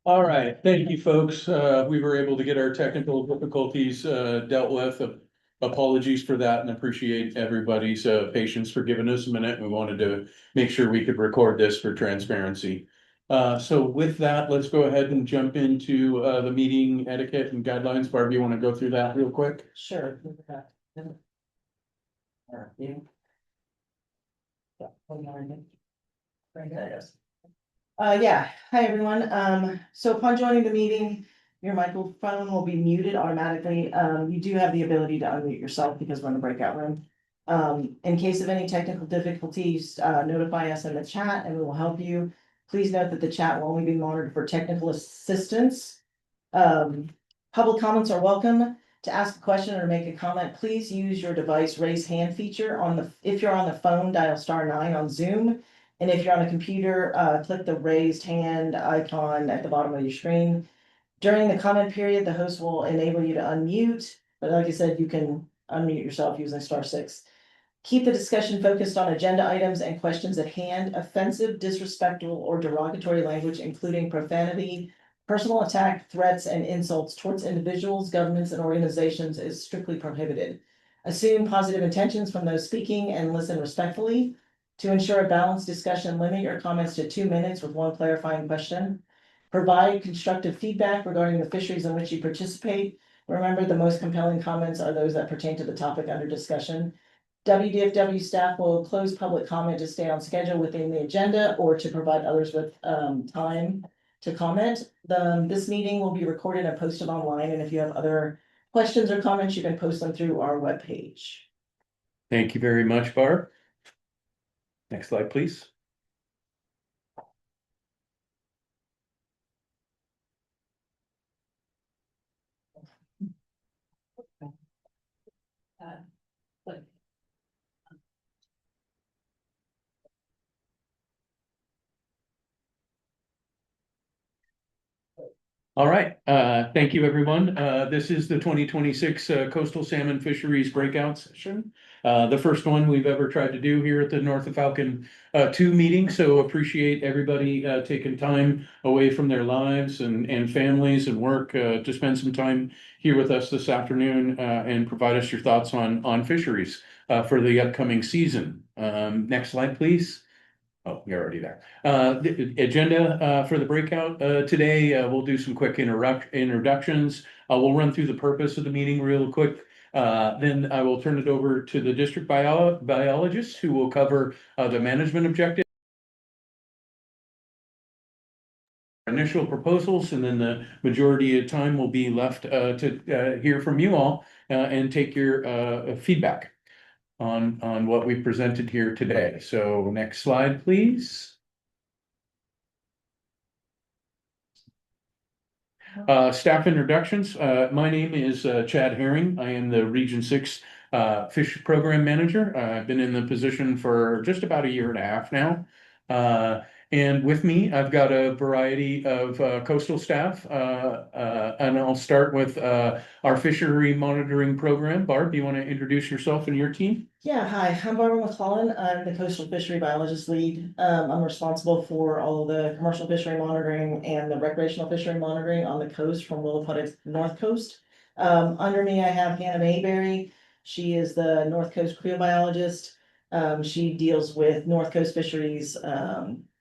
All right, thank you, folks. We were able to get our technical difficulties dealt with. Apologies for that and appreciate everybody's patience for giving us a minute. We wanted to make sure we could record this for transparency. So with that, let's go ahead and jump into the meeting etiquette and guidelines. Barb, you want to go through that real quick? Sure. You. Yeah. Yeah, hi everyone. So upon joining the meeting, your microphone will be muted automatically. You do have the ability to unmute yourself because we're in the breakout room. In case of any technical difficulties, notify us in the chat and we will help you. Please note that the chat will only be monitored for technical assistance. Public comments are welcome. To ask a question or make a comment, please use your device raise hand feature if you're on the phone, dial *9 on Zoom. And if you're on a computer, click the raised hand icon at the bottom of your screen. During the comment period, the host will enable you to unmute, but like I said, you can unmute yourself using *6. Keep the discussion focused on agenda items and questions at hand. Offensive, disrespectful, or derogatory language, including profanity, personal attack, threats, and insults towards individuals, governments, and organizations is strictly prohibited. Assume positive intentions from those speaking and listen respectfully. To ensure a balanced discussion, limit your comments to 2 minutes with one clarifying question. Provide constructive feedback regarding the fisheries in which you participate. Remember, the most compelling comments are those that pertain to the topic under discussion. WDFW staff will close public comment to stay on schedule within the agenda or to provide others with time to comment. This meeting will be recorded and posted online, and if you have other questions or comments, you can post them through our webpage. Thank you very much, Barb. Next slide, please. All right, thank you, everyone. This is the 2026 Coastal Salmon Fisheries Breakout Session. The first one we've ever tried to do here at the North of Falcon 2 meeting. So appreciate everybody taking time away from their lives and families and work to spend some time here with us this afternoon and provide us your thoughts on fisheries for the upcoming season. Next slide, please. Oh, you're already there. The agenda for the breakout today, we'll do some quick introductions. We'll run through the purpose of the meeting real quick. Then I will turn it over to the district biologist who will cover the management objective, initial proposals, and then the majority of time will be left to hear from you all and take your feedback on what we presented here today. So next slide, please. Staff introductions. My name is Chad Herring. I am the Region 6 Fish Program Manager. I've been in the position for just about a year and a half now. And with me, I've got a variety of coastal staff. And I'll start with our fishery monitoring program. Barb, do you want to introduce yourself and your team? Yeah, hi, I'm Barbara McClellan. I'm the coastal fishery biologist lead. I'm responsible for all of the commercial fishery monitoring and the recreational fishery monitoring on the coast from Willowputtock North Coast. Under me, I have Hannah Mayberry. She is the North Coast criobiologist. She deals with North Coast fisheries,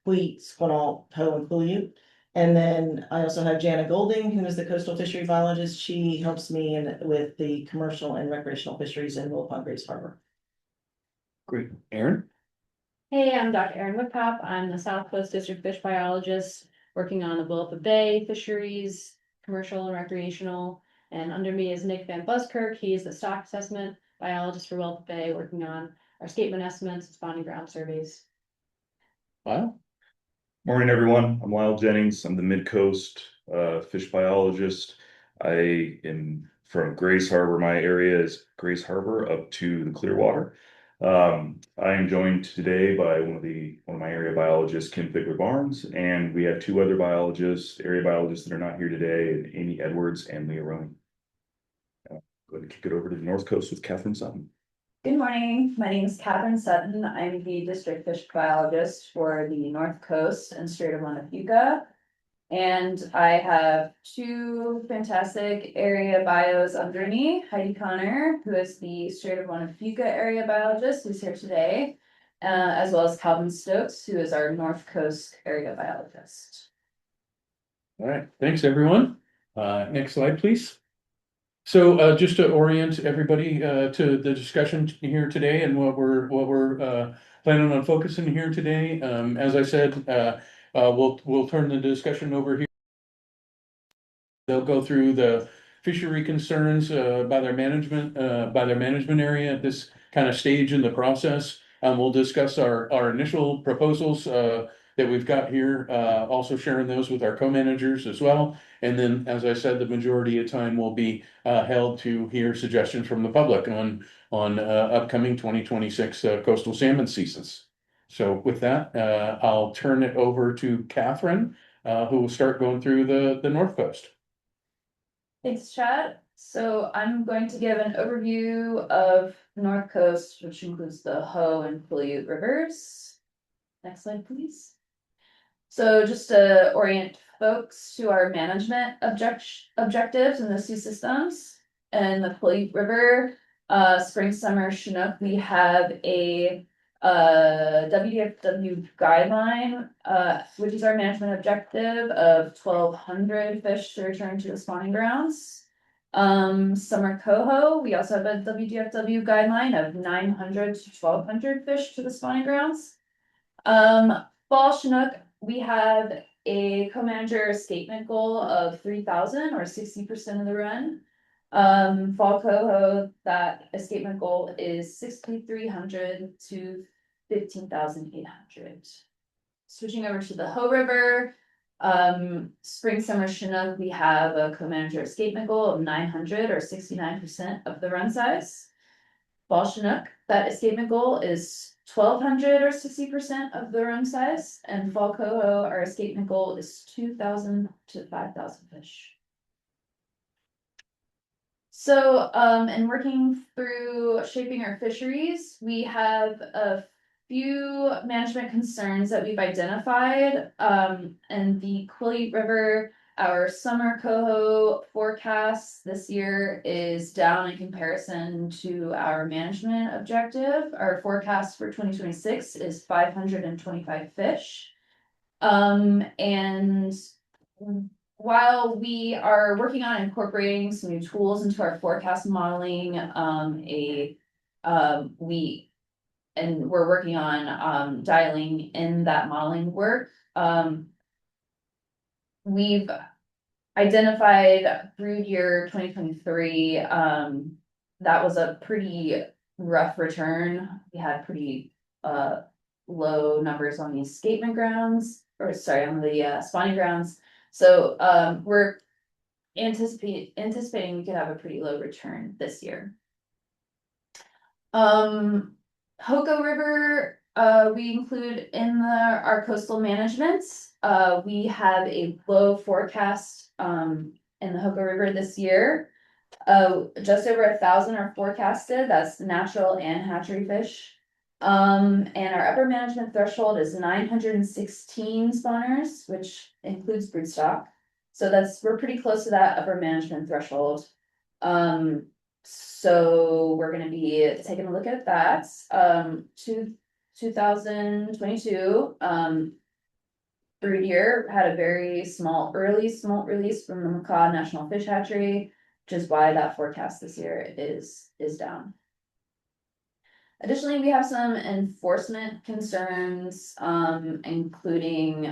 wheat, squanault, poe, and quileute. And then I also have Jana Golding, who is the coastal fishery biologist. She helps me with the commercial and recreational fisheries in Willowputtock Grace Harbor. Great. Aaron? Hey, I'm Dr. Erin Woodcop. I'm the South Coast District Fish Biologist working on the Willapa Bay fisheries, commercial and recreational. And under me is Nick Van Buskirk. He's the stock assessment biologist for Willapa Bay, working on our escapement estimates and spawning ground surveys. Wow. Morning, everyone. I'm Lyle Jennings. I'm the Mid-Coast fish biologist. I am from Grace Harbor. My area is Grace Harbor up to the Clearwater. I am joined today by one of my area biologists, Kim Fickler Barnes, and we have two other area biologists that are not here today, Amy Edwards and Leah Rowan. Go ahead and kick it over to the North Coast with Catherine Sutton. Good morning. My name is Catherine Sutton. I'm the district fish biologist for the North Coast and Strait of Montefeuca. And I have two fantastic area bios under me, Heidi Connor, who is the Strait of Fuca area biologist, who's here today, as well as Calvin Stokes, who is our North Coast area biologist. All right, thanks, everyone. Next slide, please. So just to orient everybody to the discussion here today and what we're planning on focusing here today. As I said, we'll turn the discussion over here. They'll go through the fishery concerns by their management area at this kind of stage in the process. We'll discuss our initial proposals that we've got here, also sharing those with our co-managers as well. And then, as I said, the majority of time will be held to hear suggestions from the public on upcoming 2026 coastal salmon seasons. So with that, I'll turn it over to Catherine, who will start going through the North Coast. Thanks, Chad. So I'm going to give an overview of the North Coast, which includes the Hoh and Puyallup rivers. Next slide, please. So just to orient folks to our management objectives in those two systems. And the Puyallup River, spring, summer, Chinook, we have a WDFW guideline, which is our management objective of 1,200 fish to return to the spawning grounds. Summer coho, we also have a WDFW guideline of 900 to 1,200 fish to the spawning grounds. Fall Chinook, we have a co-manager escapement goal of 3,000 or 60% of the run. Fall coho, that escapement goal is 6,300 to 15,800. Switching over to the Hoh River, spring, summer Chinook, we have a co-manager escapement goal of 900 or 69% of the run size. Fall Chinook, that escapement goal is 1,200 or 60% of the run size, and fall coho, our escapement goal is 2,000 to 5,000 fish. So, in working through shaping our fisheries, we have a few management concerns that we've identified. In the Puyallup River, our summer coho forecast this year is down in comparison to our management objective. Our forecast for 2026 is 525 fish. And while we are working on incorporating some new tools into our forecast modeling, we're working on dialing in that modeling work. We've identified through year 2023, that was a pretty rough return. We had pretty low numbers on the escapement grounds, or sorry, on the spawning grounds. So we're anticipating we could have a pretty low return this year. Hoco River, we include in our coastal management. We have a low forecast in the Hoco River this year. Just over 1,000 are forecasted. That's natural and hatchery fish. And our upper management threshold is 916 spawners, which includes broodstock. So we're pretty close to that upper management threshold. So we're going to be taking a look at that. 2022 brood year had a very small early smolt release from the Macaw National Fish Hatchery, which is why that forecast this year is down. Additionally, we have some enforcement concerns, including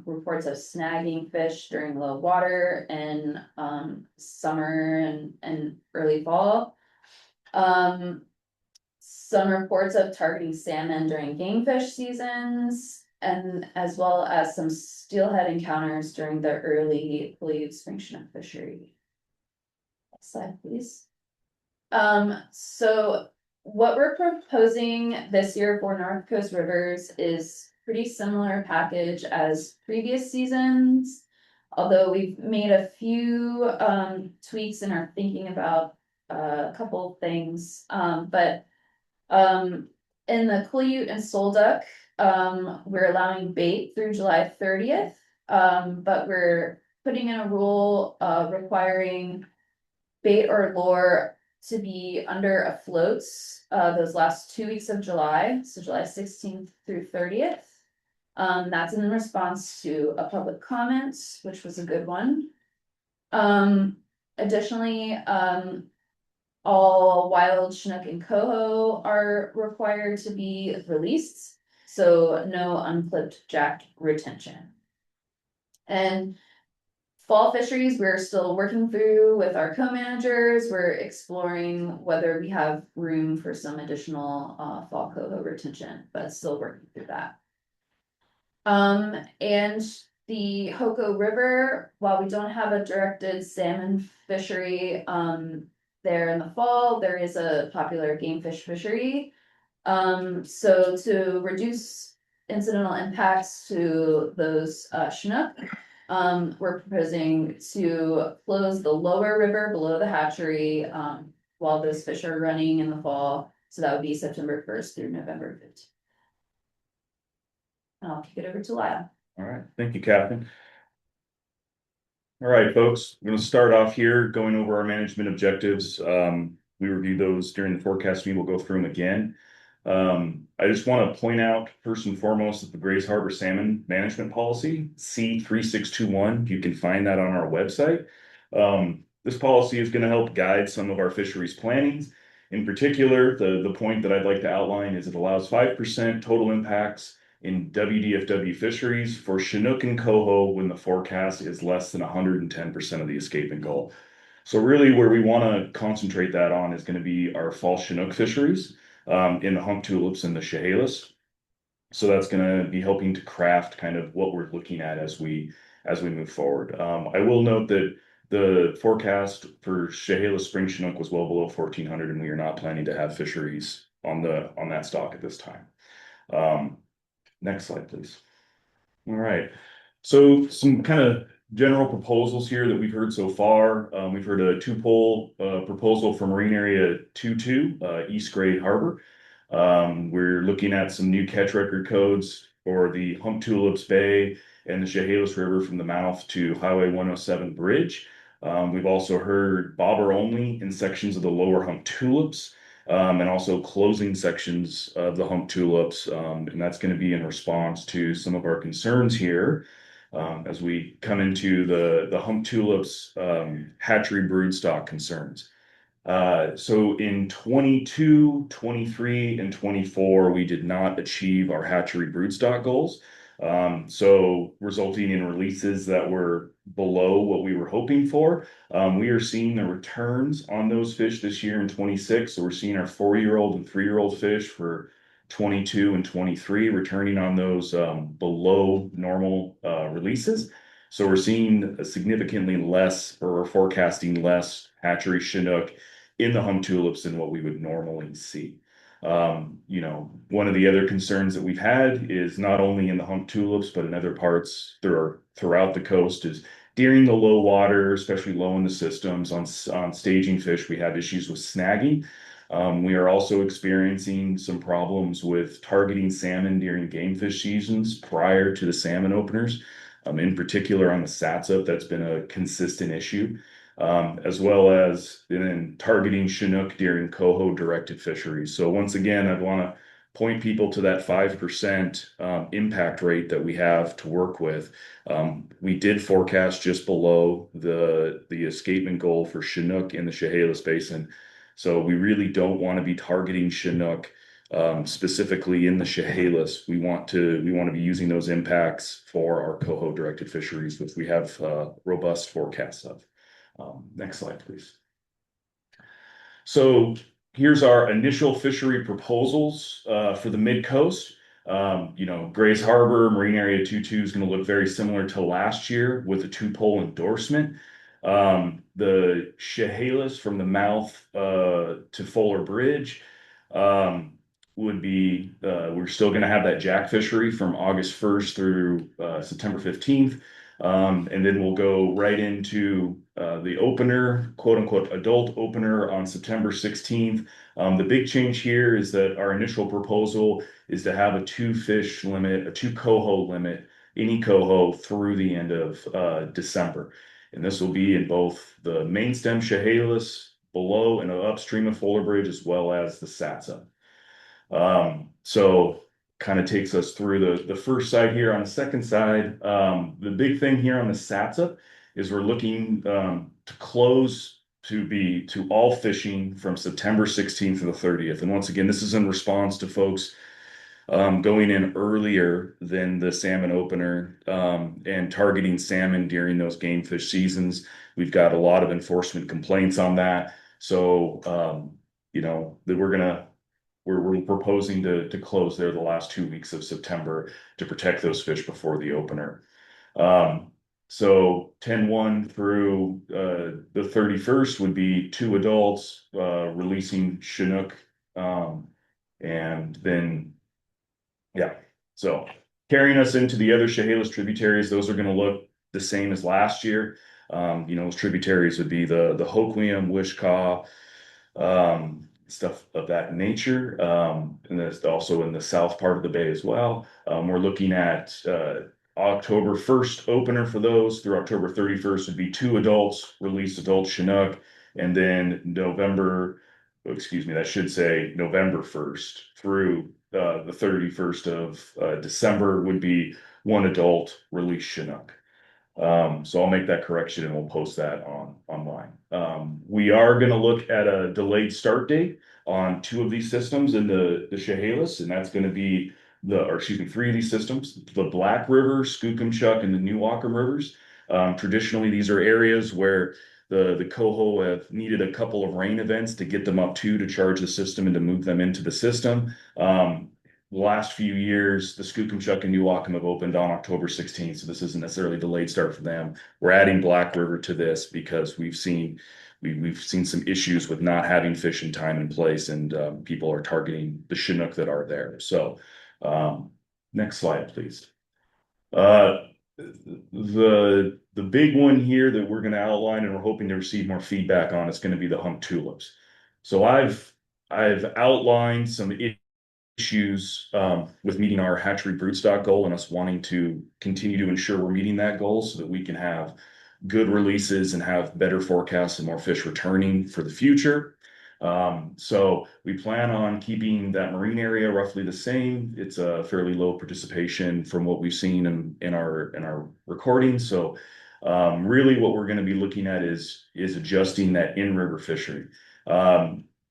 reports of snagging fish during low water in summer and early fall. Some reports of targeting salmon during gamefish seasons, and as well as some steelhead encounters during the early Puyallup spring Chinook fishery. Next slide, please. So what we're proposing this year for North Coast Rivers is pretty similar package as previous seasons, although we've made a few tweaks and are thinking about a couple things. But in the Puyallup and Solduck, we're allowing bait through July 30th. But we're putting in a rule, requiring bait or lure to be under a floats, those last 2 weeks of July, so July 16th through 30th. That's in response to a public comment, which was a good one. Additionally, all wild Chinook and coho are required to be released, so no unclipped jack retention. And fall fisheries, we're still working through with our co-managers. We're exploring whether we have room for some additional fall coho retention, but still working through that. And the Hoko River, while we don't have a directed salmon fishery there in the fall, there is a popular game fish fishery. So to reduce incidental impacts to those Chinook, we're proposing to close the lower river below the hatchery while those fish are running in the fall. So that would be September 1st through November 15th. And I'll kick it over to Lyle. All right, thank you, Captain. All right, folks, we're gonna start off here going over our management objectives. We reviewed those during the forecast meeting. We'll go through them again. I just want to point out first and foremost that the Grays Harbor Salmon Management Policy, C3621, you can find that on our website. This policy is going to help guide some of our fisheries plannings. In particular, the point that I'd like to outline is it allows 5% total impacts in WDFW fisheries for Chinook and coho when the forecast is less than 110% of the escaping goal. So really where we want to concentrate that on is going to be our fall Chinook fisheries in the hump tulips and the Chehalis. So that's going to be helping to craft kind of what we're looking at as we move forward. I will note that the forecast for Chehalis spring Chinook was well below 1,400, and we are not planning to have fisheries on that stock at this time. Next slide, please. All right. So some kind of general proposals here that we've heard so far. We've heard a two-pole proposal for Marine Area 22, East Gray Harbor. We're looking at some new catch record codes for the Hump Tulips Bay and the Chehalis River from the mouth to Highway 107 bridge. We've also heard bobber only in sections of the lower Hump Tulips. And also closing sections of the hump tulips, and that's going to be in response to some of our concerns here as we come into the hump tulips hatchery broodstock concerns. So in 22, 23, and 24, we did not achieve our hatchery broodstock goals. So resulting in releases that were below what we were hoping for. We are seeing the returns on those fish this year in 26. So we're seeing our 4-year-old and 3-year-old fish for 22 and 23 returning on those below normal releases. So we're seeing significantly less, or we're forecasting less hatchery Chinook in the hump tulips than what we would normally see. One of the other concerns that we've had is not only in the hump tulips, but in other parts throughout the coast is during the low water, especially low in the systems on staging fish, we have issues with snagging. We are also experiencing some problems with targeting salmon during game fish seasons prior to the salmon openers. In particular on the Satsop, that's been a consistent issue. As well as in targeting Chinook during coho directed fisheries. So once again, I'd want to point people to that 5% impact rate that we have to work with. We did forecast just below the escapement goal for Chinook in the Chehalis Basin. So we really don't want to be targeting Chinook specifically in the Chehalis. We want to be using those impacts for our coho directed fisheries, which we have robust forecasts of. Next slide, please. So here's our initial fishery proposals for the mid-coast. Grays Harbor, Marine Area 22 is going to look very similar to last year with a 2-pole endorsement. The Chehalis from the mouth to Fuller Bridge would be, we're still going to have that jack fishery from August 1st through September 15th. And then we'll go right into the opener, quote unquote, adult opener on September 16th. The big change here is that our initial proposal is to have a 2 fish limit, a 2 coho limit any coho through the end of December. And this will be in both the main stem Chehalis below and upstream of Fuller Bridge, as well as the Satsa. So kind of takes us through the first side here. On the second side, the big thing here on the Satsa is we're looking to close to all fishing from September 16th to the 30th. And once again, this is in response to folks going in earlier than the salmon opener and targeting salmon during those game fish seasons. We've got a lot of enforcement complaints on that. So, you know, that we're proposing to close there the last 2 weeks of September to protect those fish before the opener. So 10/1 through the 31st would be 2 adults releasing Chinook. And then, yeah, so carrying us into the other Chehalis tributaries, those are going to look the same as last year. You know, those tributaries would be the Hoquiam, Wishkah, stuff of that nature. And that's also in the south part of the bay as well. We're looking at October 1st opener for those through October 31st would be 2 adults, released adult Chinook, and then that should say November 1st through the 31st of December would be 1 adult released Chinook. So I'll make that correction and we'll post that online. We are going to look at a delayed start date on 2 of these systems in the Chehalis, and that's going to be 3 of these systems, the Black River, Skookumchuck, and the New Whatcom rivers. Traditionally, these are areas where the coho have needed a couple of rain events to get them up to charge the system and to move them into the system. The last few years, the Skookumchuck and New Whatcom have opened on October 16th, so this isn't necessarily a delayed start for them. We're adding Black River to this because we've seen some issues with not having fish in time and place, and people are targeting the Chinook that are there. So next slide, please. The big one here that we're going to outline and we're hoping to receive more feedback on is going to be the hump tulips. So I've outlined some issues with meeting our hatchery broodstock goal and us wanting to continue to ensure we're meeting that goal so that we can have good releases and have better forecasts and more fish returning for the future. So we plan on keeping that marine area roughly the same. It's a fairly low participation from what we've seen in our recordings. So really what we're going to be looking at is adjusting that in-river fishery.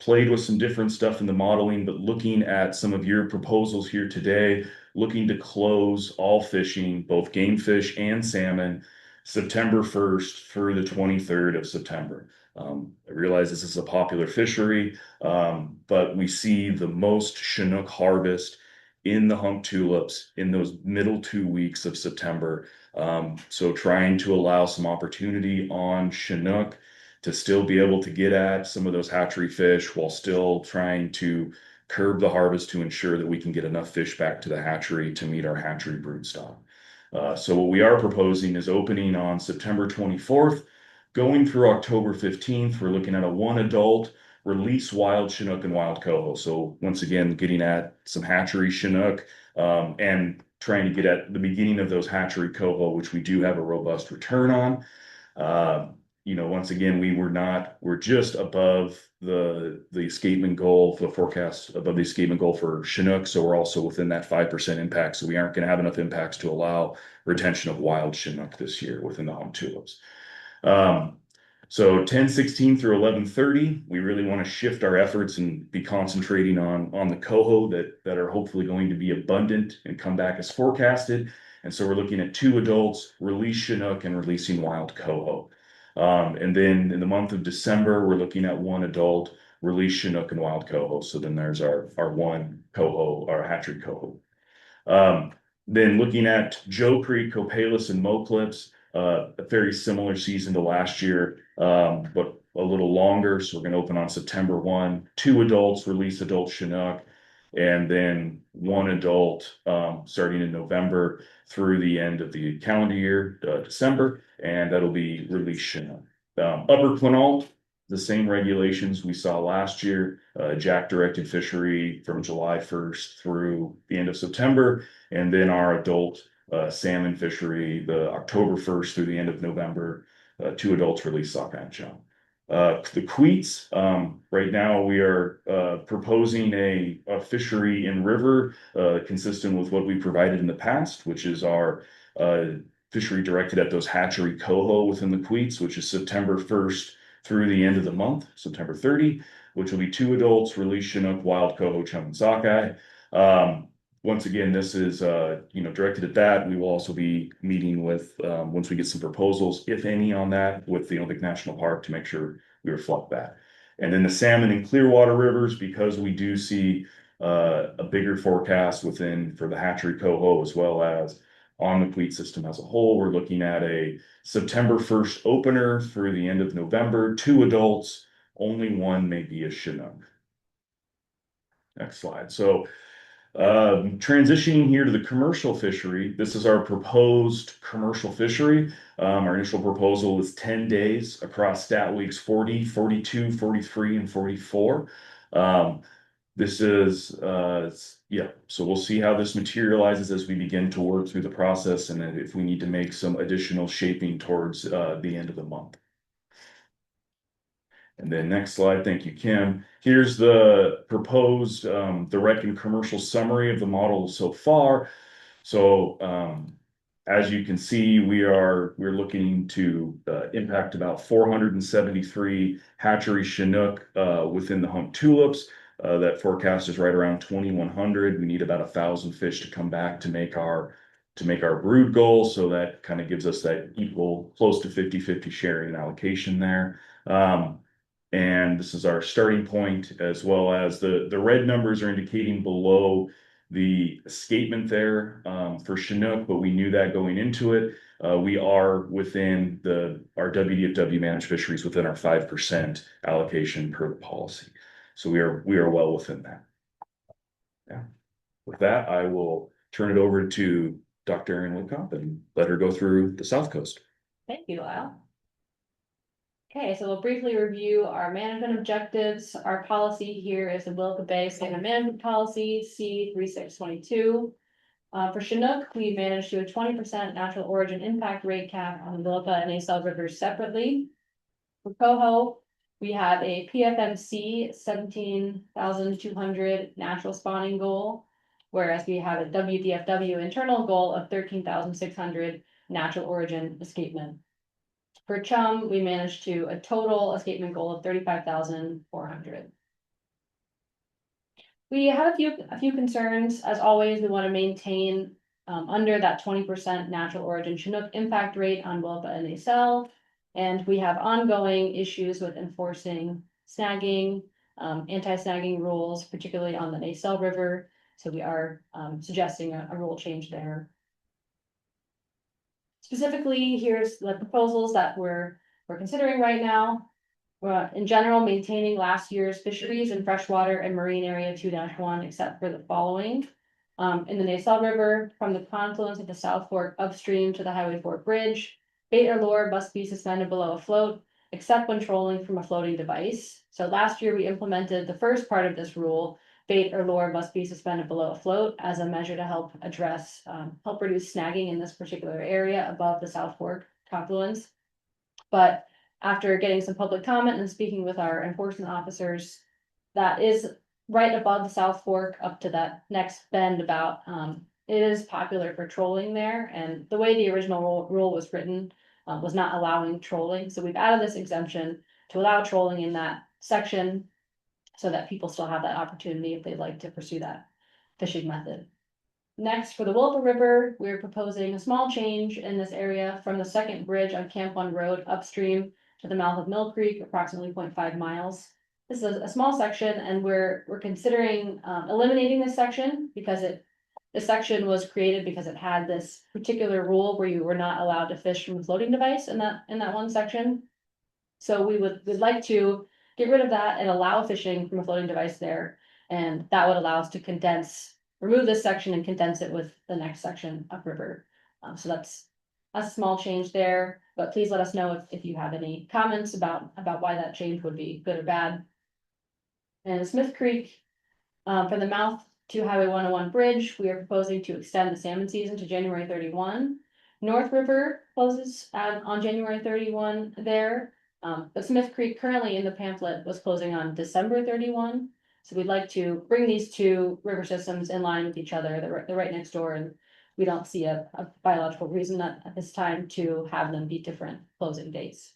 Played with some different stuff in the modeling, but looking at some of your proposals here today, looking to close all fishing, both game fish and salmon, September 1st through the 23rd of September. I realize this is a popular fishery, but we see the most Chinook harvest in the hump tulips in those middle 2 weeks of September. So trying to allow some opportunity on Chinook to still be able to get at some of those hatchery fish while still trying to curb the harvest to ensure that we can get enough fish back to the hatchery to meet our hatchery broodstock. So what we are proposing is opening on September 24th, going through October 15th. We're looking at a 1 adult release wild Chinook and wild coho. So once again, getting at some hatchery Chinook and trying to get at the beginning of those hatchery coho, which we do have a robust return on. You know, once again, we're just above the escapement goal, the forecast above the escapement goal for Chinook. So we're also within that 5% impact. So we aren't going to have enough impacts to allow retention of wild Chinook this year within the hump tulips. So 10/16 through 11/30, we really want to shift our efforts and be concentrating on the coho that are hopefully going to be abundant and come back as forecasted. And so we're looking at 2 adults, release Chinook and releasing wild coho. And then in the month of December, we're looking at 1 adult, release Chinook and wild coho. So then there's our 1 coho, our hatchery coho. Then looking at Joe Creek, Copalis, and Moclips, a very similar season to last year, but a little longer. So we're going to open on September 1, 2 adults, release adult Chinook, and then 1 adult starting in November through the end of the calendar year, December, and that'll be release Chinook. Upper Quinault, the same regulations we saw last year, Jack directed fishery from July 1st through the end of September, and then our adult salmon fishery, the October 1st through the end of November. 2 adults release sockeye and chum. The queets, right now we are proposing a fishery in river consistent with what we provided in the past, which is our fishery directed at those hatchery coho within the queets, which is September 1st through the end of the month, September 30, which will be 2 adults, release Chinook, wild coho, chum, and sockeye. Once again, this is directed at that. We will also be meeting with once we get some proposals, if any, on that with the Olympic National Park to make sure we reflect that. And then the salmon and Clearwater rivers, because we do see a bigger forecast for the hatchery coho as well as on the queet system as a whole. We're looking at a September 1st opener through the end of November, 2 adults, only one may be a Chinook. Next slide. So transitioning here to the commercial fishery, this is our proposed commercial fishery. Our initial proposal is 10 days across stat weeks 40, 42, 43, and 44. This is, so we'll see how this materializes as we begin to work through the process and then if we need to make some additional shaping towards the end of the month. And then next slide, thank you, Kim. Here's the proposed direct and commercial summary of the model so far. So as you can see, we're looking to impact about 473 hatchery Chinook within the hump tulips. That forecast is right around 2,100. We need about 1,000 fish to come back to make our brood goal. So that kind of gives us that equal, close to 50-50 sharing and allocation there. And this is our starting point, as well as the red numbers are indicating below the escapement there for Chinook, but we knew that going into it. We are within our WDFW managed fisheries within our 5% allocation per the policy. So we are well within that. Yeah. With that, I will turn it over to Dr. Erin Woodcop and let her go through the South Coast. Thank you, Lyle. Okay, so we'll briefly review our management objectives. Our policy here is the Willapa Bay Salmon Management Policy, C3622. For Chinook, we managed to a 20% natural origin impact rate cap on the Willapa and Acel rivers separately. For coho, we have a PFMC 17,200 natural spawning goal, whereas we have a WDFW internal goal of 13,600 natural origin escapement. For chum, we managed to a total escapement goal of 35,400. We have a few concerns. As always, we want to maintain under that 20% natural origin Chinook impact rate on Willapa and Acel. And we have ongoing issues with enforcing snagging, anti-snagging rules, particularly on the Acel River. So we are suggesting a rule change there. Specifically, here's the proposals that we're considering right now. We're in general maintaining last year's fisheries in freshwater and marine area 2-1, except for the following. In the Acel River, from the confluence of the South Fork upstream to the Highway 4 bridge, bait or lure must be suspended below a float, except when trolling from a floating device. So last year we implemented the first part of this rule. Bait or lure must be suspended below a float as a measure to help reduce snagging in this particular area above the South Fork confluence. But after getting some public comment and speaking with our enforcement officers, that is right above the South Fork up to that next bend about, it is popular for trolling there. And the way the original rule was written was not allowing trolling. So we've added this exemption to allow trolling in that section, so that people still have that opportunity if they'd like to pursue that fishing method. Next, for the Willapa River, we're proposing a small change in this area from the second bridge on Camp One Road upstream to the mouth of Mill Creek, approximately 0.5 miles. This is a small section, and we're considering eliminating this section because this section was created because it had this particular rule where you were not allowed to fish from a floating device in that one section. So we'd like to get rid of that and allow fishing from a floating device there. And that would allow us to remove this section and condense it with the next section upriver. So that's a small change there, but please let us know if you have any comments about why that change would be good or bad. And Smith Creek, from the mouth to Highway 101 Bridge, we are proposing to extend the salmon season to January 31. North River closes on January 31 there. But Smith Creek currently in the pamphlet was closing on December 31. So we'd like to bring these two river systems in line with each other. They're right next door, and we don't see a biological reason at this time to have them be different closing dates.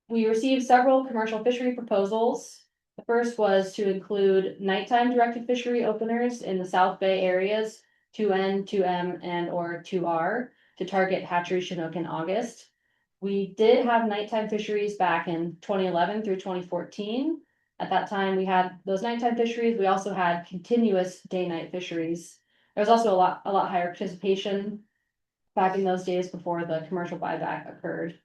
We received several commercial fishery proposals. The first was to include nighttime directed fishery openers in the South Bay areas, 2N, 2M, and or 2R, to target hatchery Chinook in August. We did have nighttime fisheries back in 2011 through 2014. At that time, we had those nighttime fisheries. We also had continuous day-night fisheries. There was also a lot higher participation back in those days before the commercial buyback occurred.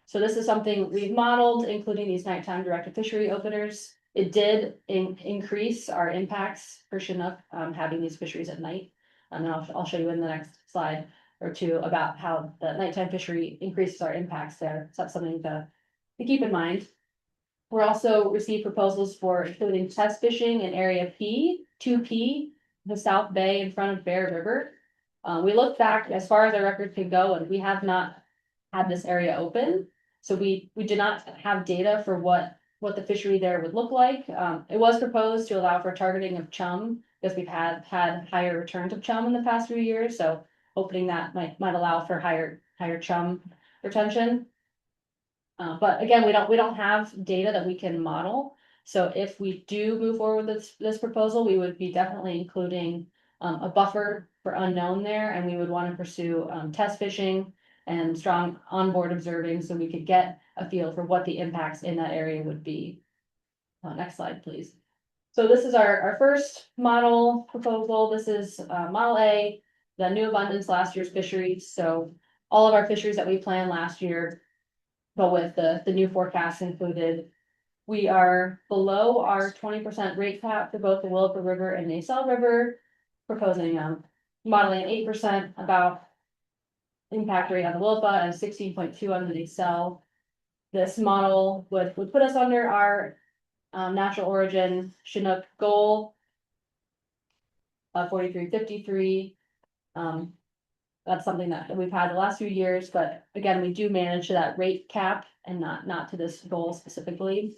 So this is something we've modeled, including these nighttime directed fishery openers. It did increase our impacts for Chinook, having these fisheries at night. And I'll show you in the next slide or two about how the nighttime fishery increases our impacts there. So that's something to keep in mind. We're also received proposals for including test fishing in area P, 2P, the South Bay in front of Bear River. We looked back as far as our record can go, and we have not had this area open. So we did not have data for what the fishery there would look like. It was proposed to allow for targeting of chum, because we've had higher returns of chum in the past few years. So hoping that might allow for higher chum retention. But again, we don't have data that we can model. So if we do move forward with this proposal, we would be definitely including a buffer for unknown there, and we would want to pursue test fishing and strong onboard observing, so we could get a feel for what the impacts in that area would be. Next slide, please. So this is our first model proposal. This is Model A, the new abundance last year's fisheries. So all of our fisheries that we planned last year, but with the new forecast included, we are below our 20% rate cap for both the Willapa River and Nassau River, proposing modeling 8% about impact rate on the Willapa and 16.2 on the Nassau. This model would put us under our natural origin Chinook goal of 43.53. That's something that we've had the last few years, but again, we do manage to that rate cap and not to this goal specifically.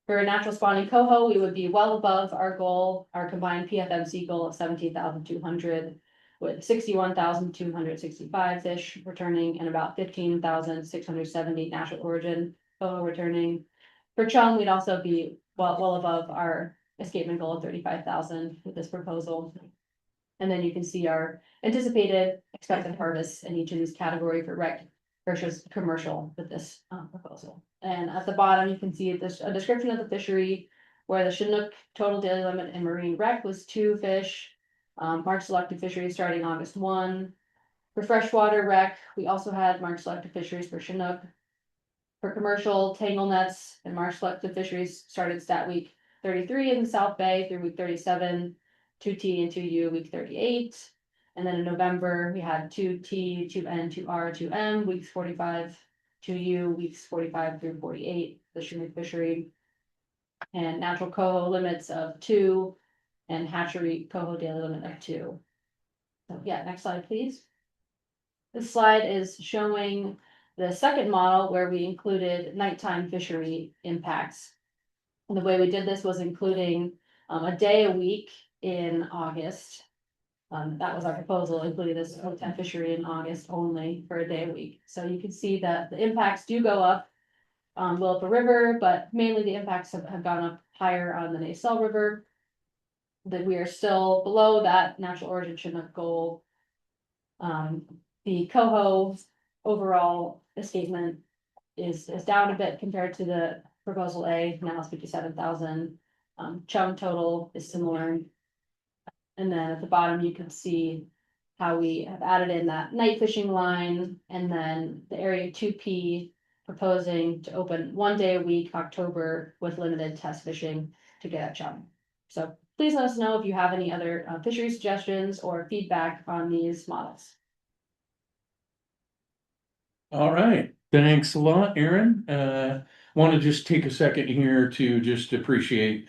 For a natural spawning coho, we would be well above our goal, our combined PFMC goal of 17,200, with 61,265 fish returning and about 15,670 natural origin coho returning. For chum, we'd also be well above our escapement goal of 35,000 with this proposal. And then you can see our anticipated expected harvests in each of these categories for rec versus commercial with this proposal. And at the bottom, you can see a description of the fishery, where the Chinook total daily limit in marine rec was 2 fish. March selected fisheries starting August 1. For freshwater rec, we also had March selected fisheries for Chinook. For commercial tangle nets and March selected fisheries started stat week 33 in the South Bay through week 37. 2T and 2U week 38. And then in November, we had 2T, 2N, 2R, 2M, weeks 45, 2U, weeks 45 through 48, the Chinook fishery. And natural coho limits of 2 and hatchery coho daily limit of 2. So yeah, next slide, please. This slide is showing the second model where we included nighttime fishery impacts. And the way we did this was including a day a week in August. That was our proposal, including this hotel fishery in August only for a day a week. So you can see that the impacts do go up on Willapa River, but mainly the impacts have gone up higher on the Nassau River. That we are still below that natural origin Chinook goal. The coho overall escapement is down a bit compared to the proposal A, now it's 57,000. Chum total is similar. And then at the bottom, you can see how we have added in that night fishing line, and then the area 2P proposing to open 1 day a week, October, with limited test fishing to get at chum. So please let us know if you have any other fishery suggestions or feedback on these models. All right, thanks a lot, Aaron. Want to just take a second here to just appreciate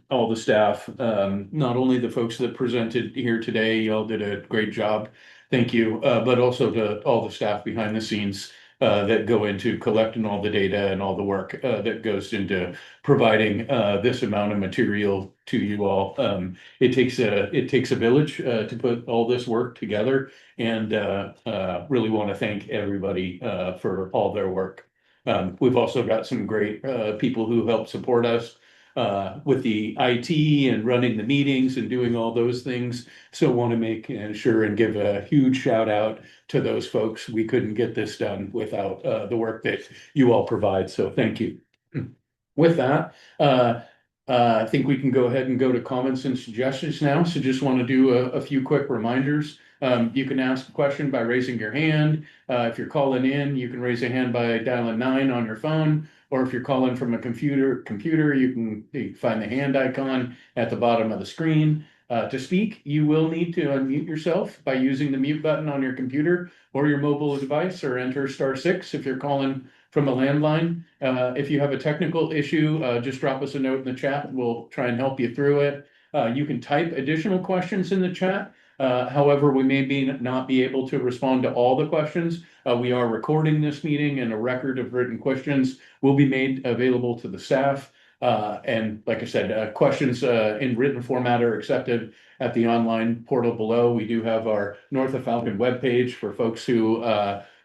all the staff, not only the folks that presented here today, y'all did a great job. Thank you, but also to all the staff behind the scenes that go into collecting all the data and all the work that goes into providing this amount of material to you all. It takes a village to put all this work together, and really want to thank everybody for all their work. We've also got some great people who help support us with the IT and running the meetings and doing all those things. So want to make sure and give a huge shout out to those folks. We couldn't get this done without the work that you all provide. So thank you. With that, I think we can go ahead and go to comments and suggestions now. So just want to do a few quick reminders. You can ask a question by raising your hand. If you're calling in, you can raise a hand by dialing 9 on your phone. Or if you're calling from a computer, you can find the hand icon at the bottom of the screen. To speak, you will need to unmute yourself by using the mute button on your computer or your mobile device, or enter *6 if you're calling from a landline. If you have a technical issue, just drop us a note in the chat. We'll try and help you through it. You can type additional questions in the chat. However, we may not be able to respond to all the questions. We are recording this meeting, and a record of written questions will be made available to the staff. And like I said, questions in written format are accepted at the online portal below. We do have our North of Falcon webpage for folks who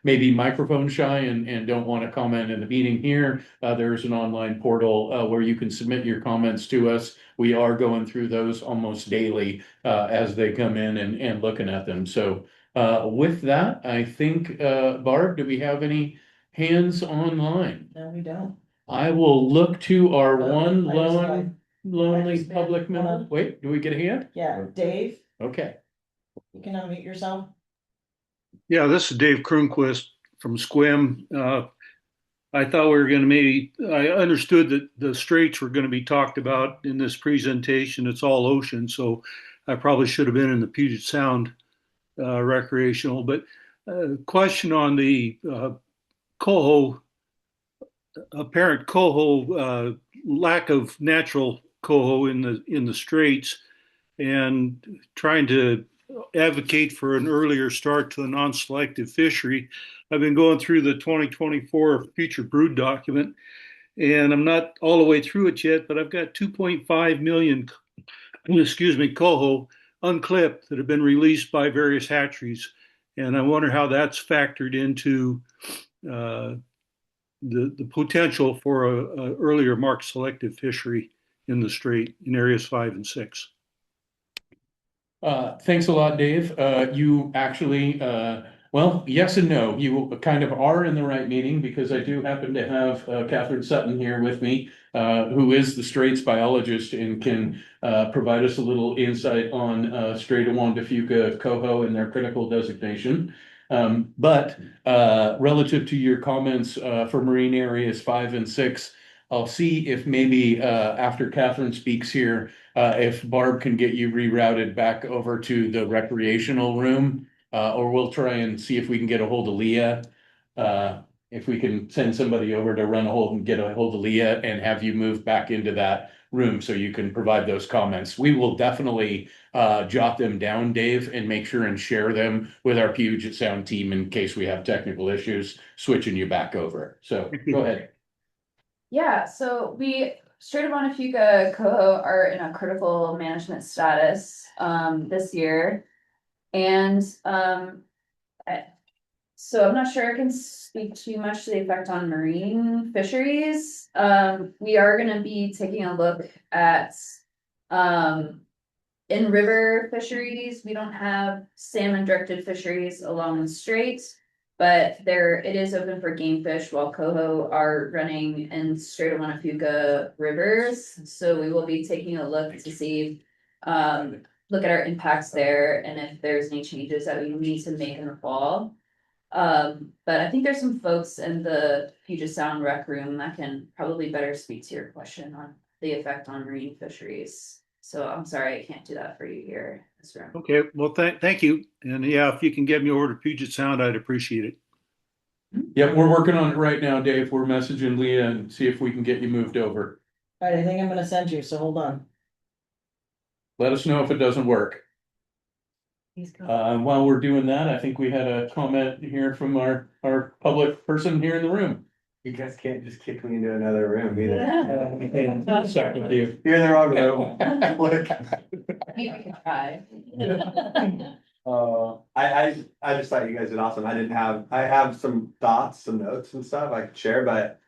may be microphone shy and don't want to comment in the meeting here. There's an online portal where you can submit your comments to us. We are going through those almost daily as they come in and looking at them. So with that, I think, Barb, do we have any hands online? No, we don't. I will look to our Oh, one I just got- lonely just public hold member. on. Wait, do we get a hand? Yeah, Dave, Okay. you can unmute yourself. Yeah, this is Dave Kroonquist from Squim. I thought we were going to I understood that the straits were going to be talked about in this presentation. It's all ocean, so I probably should have been in the Puget Sound recreational. But question on the coho, apparent coho, lack of natural coho in the straits, and trying to advocate for an earlier start to a non-selective fishery. I've been going through the 2024 future brood document, and I'm not all the way through it yet, but I've got 2.5 million, coho unclipped that have been released by various hatcheries. And I wonder how that's factored into the potential for a earlier marked selective fishery in the strait in areas 5 and 6. Thanks a lot, Dave. You actually, well, yes and no. You kind of are in the right meeting, because I do happen to have Catherine Sutton here with me, who is the straits biologist and can provide us a little insight on Strait of Juan de Fuca coho and their critical designation. But relative to your comments for marine areas 5 and 6, I'll see if maybe after Catherine speaks here, if Barb can get you rerouted back over to the recreational room, or we'll try and see if we can get a hold of Leah. If we can send somebody over to get a hold of Leah and have you move back into that room so you can provide those comments. We will definitely jot them down, Dave, and make sure and share them with our Puget Sound team in case we have technical issues switching you back over. So go ahead. Yeah, so Strait of Juan de Fuca coho are in a critical management status this year. And so I'm not sure I can speak too much to the effect on marine fisheries. We are gonna be taking a look at in river fisheries. We don't have salmon directed fisheries along the strait, but it is open for game fish, while coho are running in Strait of Juan de Fuca rivers. So we will be taking a look to see, look at our impacts there, and if there's any changes that we need to make in the fall. But I think there's some folks in the Puget Sound rec room that can probably better speak to your question on the effect on marine fisheries. So I'm sorry, I can't do that for you here in this room. Okay, well, thank you. And yeah, if you can get me over to Puget Sound, I'd appreciate it. Yep, we're working on it right now, Dave. We're messaging Leah and see if we can get you moved over. All right, I think I'm gonna send you, so hold on. Let us know if it doesn't work. He's coming. While we're doing that, I think we had a comment here from our public person here in the room. You guys can't just kick me into another room either. Sorry with you. You're in the wrong room. Maybe we can try. I just thought you guys did awesome. I have some thoughts, some notes and stuff I could share, but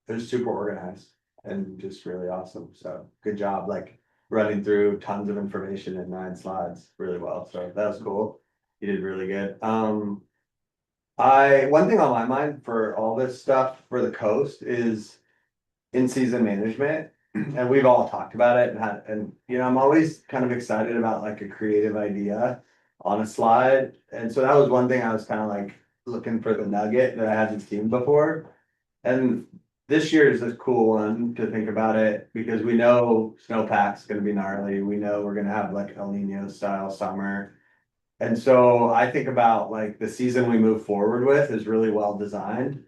they're super organized and just really awesome. So good job, like running through tons of information in 9 slides really well. So that was cool. You did really good. One thing on my mind for all this stuff for the coast is in-season management. And we've all talked about it and you know, I'm always kind of excited about like a creative idea on a slide. And so that was one thing I was kind of like looking for the nugget that I hadn't seen before. And this year is a cool one to think about it because we know snowpack's gonna be gnarly. We know we're gonna have like El Nino style summer. And so I think about like the season we move forward with is really well designed,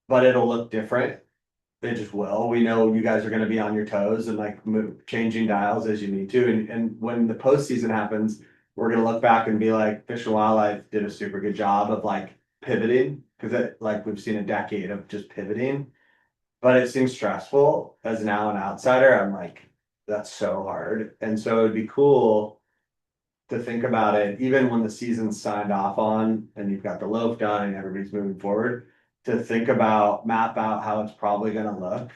but it'll look different. It just will. We know you guys are gonna be on your toes and like changing dials as you need to. And when the postseason happens, we're gonna look back and be like, Fish and Wildlife did a super good job of like pivoting, because it like we've seen a decade of just pivoting. But it seems stressful as now an outsider. I'm like, that's so hard. And so it'd be cool to think about it, even when the season's signed off on and you've got the loaf done and everybody's moving forward, to think about, map out how it's probably gonna look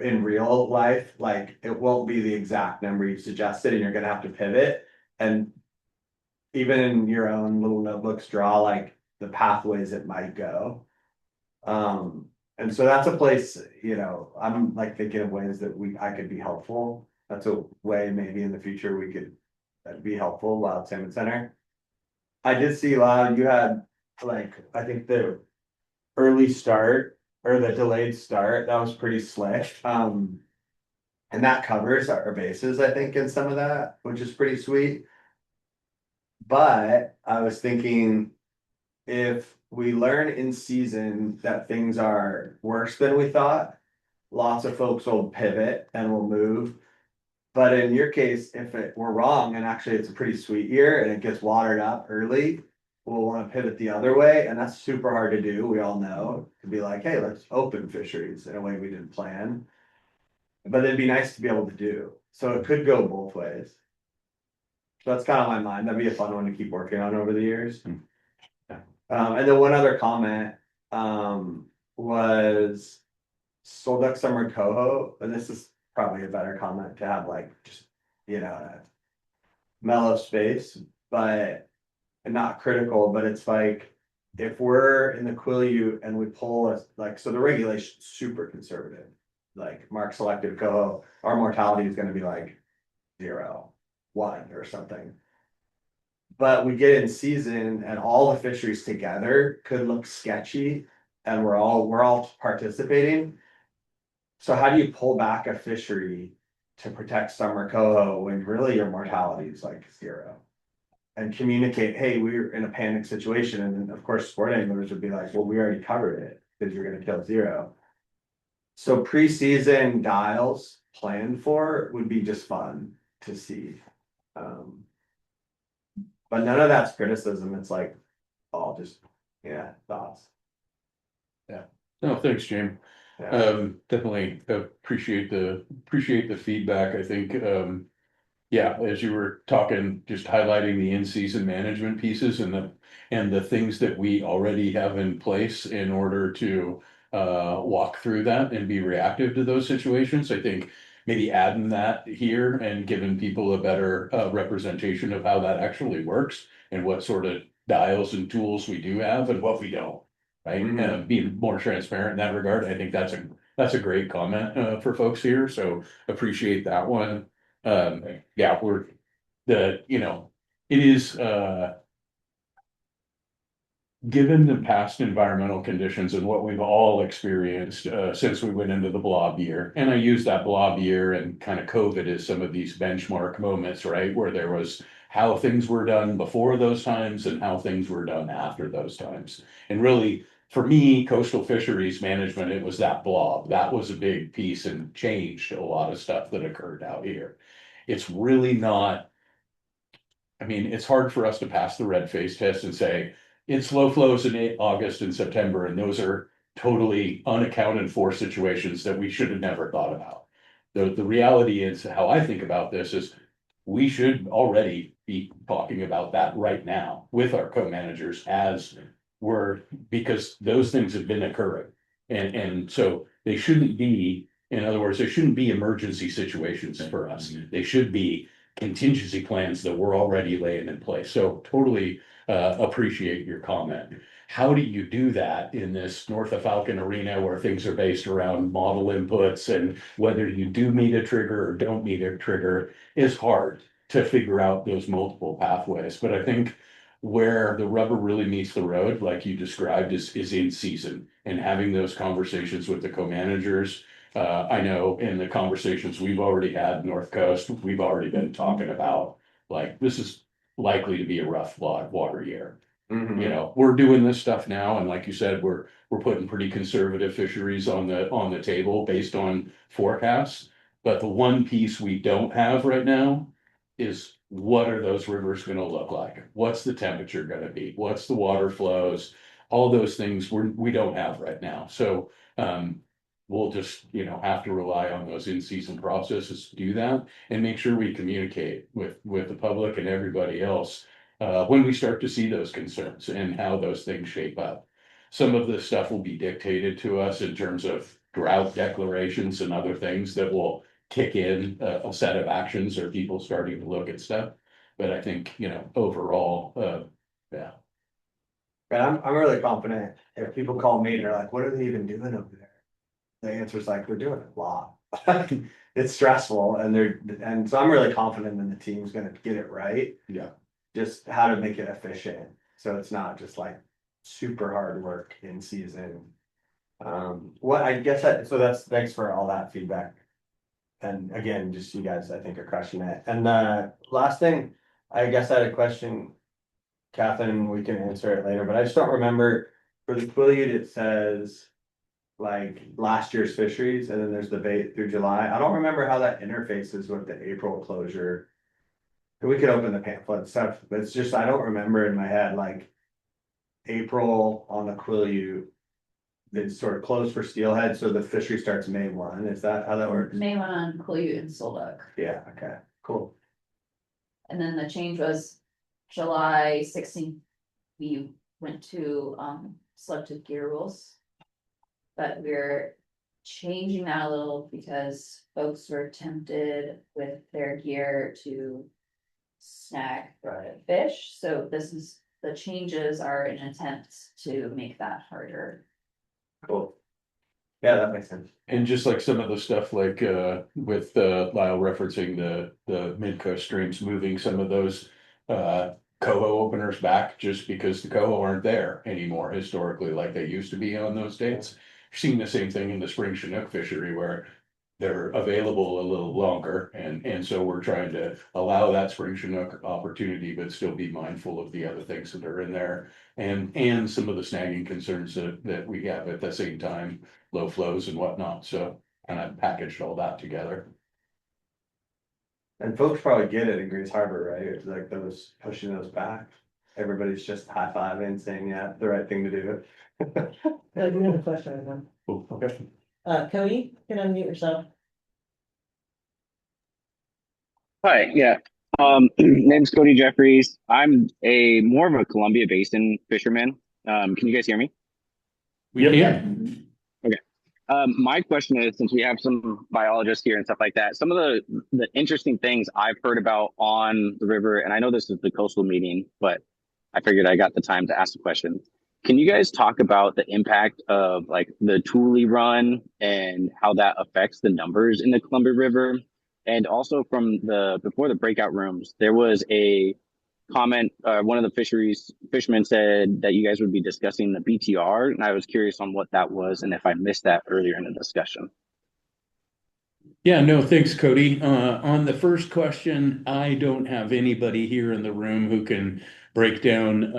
in real life. Like it won't be the exact number you suggested and you're gonna have to pivot. And even in your own little notebooks, draw like the pathways it might go. And so that's a place, you know, I'm like thinking of ways that I could be helpful. That's a way maybe in the future we could be helpful. Wild Salmon Center. I did see Loud, you had like, I think the early start or the delayed start, that was pretty slick. And that covers our bases, I think, in some of that, which is pretty sweet. But I was thinking, if we learn in season that things are worse than we thought, lots of folks will pivot and will move. But in your case, if we're wrong and actually it's a pretty sweet year and it gets watered up early, we'll want to pivot the other way. And that's super hard to do. We all know, to be like, hey, let's open fisheries in a way we didn't plan. But it'd be nice to be able to do. So it could go both ways. So that's kind of my mind. That'd be a fun one to keep working on over the years. And then one other comment was Soul Duck Summer Coho, and this is probably a better comment to have like just, you know, a mellow space, but not critical, but it's like if we're in the Quileute and we pull us like, so the regulation's super conservative, like mark selected coho, our mortality is gonna be like 0, 1 or something. But we get in season and all the fisheries together could look sketchy and we're all participating. So how do you pull back a fishery to protect summer coho when really your mortality is like 0? And communicate, hey, we're in a panic situation. And then of course sport anglers would be like, well, we already covered it because you're gonna kill 0. So pre-season dials planned for would be just fun to see. But none of that's criticism. It's like all just, yeah, thoughts. No, thanks, Jim. Yeah. Definitely appreciate the feedback. I think, yeah, as you were talking, just highlighting the in-season management pieces and the things that we already have in place in order to walk through that and be reactive to those situations. I think maybe adding that here and giving people a better representation of how that actually works and what sort of dials and tools we do have and what we don't. Right, being more transparent in that regard. I think that's a great comment for folks here. So appreciate that one. Yeah, it is given the past environmental conditions and what we've all experienced since we went into the blob year, and I use that blob year and kind of COVID as some of these benchmark moments, right, where there was how things were done before those times and how things were done after those times. And really for me, coastal fisheries management, it was that blob. That was a big piece and changed a lot of stuff that occurred out here. It's really not, I mean, it's hard for us to pass the red face test and say it's low flows in August and September, and those are totally unaccounted for situations that we should have never thought about. The reality is how I think about this is we should already be talking about that right now with our co-managers as we're, because those things have been occurring. And so they shouldn't be, in other words, there shouldn't be emergency situations for us. They should be contingency plans that we're already laying in place. So totally appreciate your comment. How do you do that in this North of Falcon arena where things are based around model inputs and whether you do meet a trigger or don't meet a trigger is hard to figure out those multiple pathways. But I think where the rubber really meets the road, like you described, is in season and having those conversations with the co-managers. I know in the conversations we've already had North Coast, we've already been talking about like this is likely to be a rough water year. Mhm. You know, we're doing this stuff now, and like you said, we're putting pretty conservative fisheries on the table based on forecasts. But the one piece we don't have right now is what are those rivers gonna look like? What's the temperature gonna be? What's the water flows? All those things we don't have right now. So we'll just, you know, have to rely on those in-season processes to do that and make sure we communicate with the public and everybody else when we start to see those concerns and how those things shape up. Some of this stuff will be dictated to us in terms of drought declarations and other things that will kick in a set of actions or people starting to look at stuff. But I think, you know, overall, yeah. But I'm really confident if people call me and they're like, what are they even doing over there? The answer is like, we're doing a lot. It's stressful and so I'm really confident in the team's gonna get it right. Yeah. Just how to make it efficient. So it's not just like super hard work in season. What I guess so that's thanks for all that feedback. And again, just you guys, I think are crushing it. And last thing, I guess I had a question, Catherine, we can answer it later, but I just don't remember for the Quileute, it says like last year's fisheries, and then there's the bait through July. I don't remember how that interfaces with the April closure. We could open the pamphlet and stuff, but it's just, I don't remember in my head, like April on the Quileute. It's sort of closed for steelhead, so the fishery starts May 1. Is that how that works? May went on Quileute and Solduck. Yeah, okay, cool. And then the change was July 16th, we went to selective gear rules. But we're changing that a little because folks were tempted with their gear to snag fish. So the changes are an attempt to make that harder. Cool. Yeah, that makes sense. And just like some of the stuff like with Lyle referencing the mid-coast streams, moving some of those coho openers back just because the coho aren't there anymore historically like they used to be on those dates. Seeing the same thing in the spring Chinook fishery where they're available a little longer and so we're trying to allow that spring Chinook opportunity but still be mindful of the other things that are in there and some of the snagging concerns that we have at the same time, low flows and whatnot. So kind of packaged all that together. And folks probably get it in Grace Harbor, right? It's like those pushing those back. Everybody's just high-fiving, saying, yeah, the right thing to do. I do have a question, everyone. Oh, okay. Cody, you can unmute yourself. Hi, yeah. Name's Cody Jeffries. I'm a more of a Columbia Basin fisherman. Can you guys hear me? We can. My question is, since we have some biologists here and stuff like that, some of the interesting things I've heard about on the river, and I know this is the coastal meeting, but I figured I got the time to ask the question. Can you guys talk about the impact of like the Thule run and how that affects the numbers in the Columbia River? And also from before the breakout rooms, there was a comment, one of the fishermen said that you guys would be discussing the BTR, and I was curious on what that was and if I missed that earlier in the discussion. Yeah, no, thanks, Cody. On the first question, I don't have anybody here in the room who can break down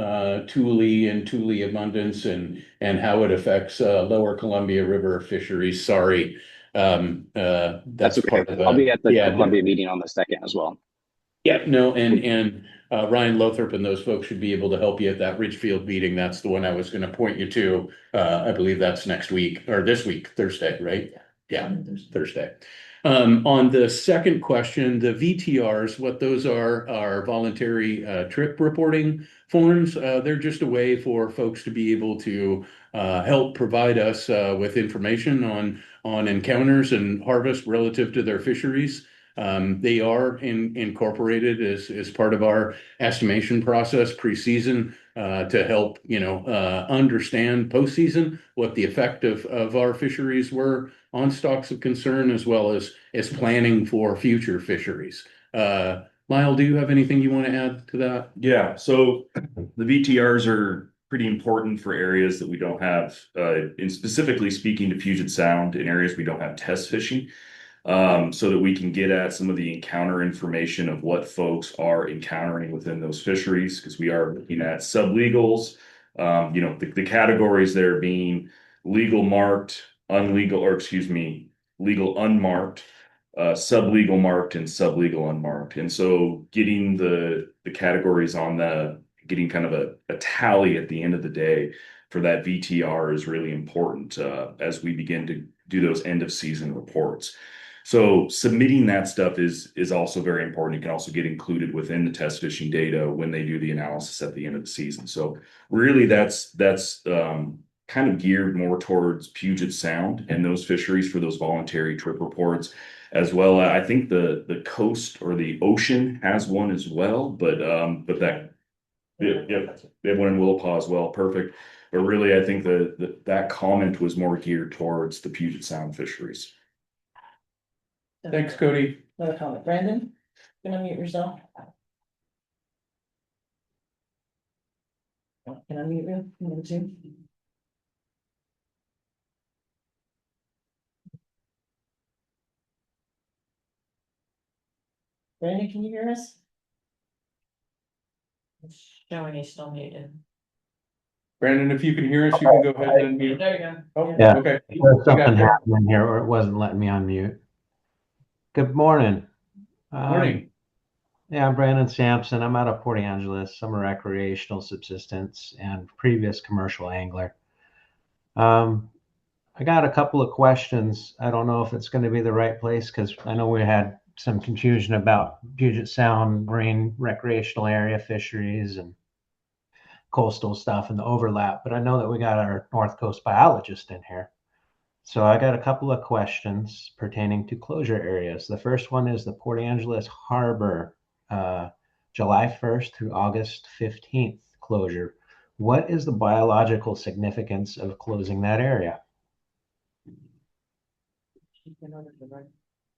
Thule and Thule abundance and how it affects Lower Columbia River fisheries. Sorry. That's okay. part of I'll be the, at the yeah. Columbia meeting on the 2nd as well. Yeah, no, and Ryan Lothrop and those folks should be able to help you at that Ridgefield meeting. That's the one I was gonna point you to. I believe that's next week or this week, Thursday, right? Yeah, Thursday. On the second question, the VTRs, what those are voluntary trip reporting forms. They're just a way for folks to be able to help provide us with information on encounters and harvest relative to their fisheries. They are incorporated as part of our estimation process pre-season to help, understand postseason what the effect of our fisheries were on stocks of concern as well as planning for future fisheries. Lyle, do you have anything you want to add to that? Yeah, so the VTRs are pretty important for areas that we don't have, in specifically speaking to Puget Sound, in areas we don't have test fishing, so that we can get at some of the encounter information of what folks are encountering within those fisheries, because we are looking at sublegals, the categories there being legal marked, unlegal, or excuse me, legal unmarked, sublegal marked and sublegal unmarked. And so getting the categories on getting kind of a tally at the end of the day for that VTR is really important as we begin to do those end of season reports. So submitting that stuff is also very important. It can also get included within the test fishing data when they do the analysis at the end of the season. So really that's kind of geared more towards Puget Sound and those fisheries for those voluntary trip reports as well. I think the coast or the ocean has one as well, but that they have one in Willapa as well. Perfect. But really, I think that comment was more geared towards the Puget Sound fisheries. Thanks, Cody. Another comment. Brandon, can you unmute yourself? Can I unmute you? Number two. Brandon, can you hear us? It's showing he's still muted. Brandon, if you can hear us, you can go ahead and unmute. There you go. Oh, Yeah. okay. There's something happening here, or it wasn't letting me unmute. Good morning. Morning. Yeah, I'm Brandon Sampson. I'm out of Port Angeles. I'm a recreational subsistence and previous commercial angler. I got a couple of questions. I don't know if it's going to be the right place because I know we had some confusion about Puget Sound marine recreational area fisheries and coastal stuff and the overlap, but I know that we got our North Coast biologist in here. So I got a couple of questions pertaining to closure areas. The first one is the Port Angeles Harbor, July 1st through August 15th closure. What is the biological significance of closing that area?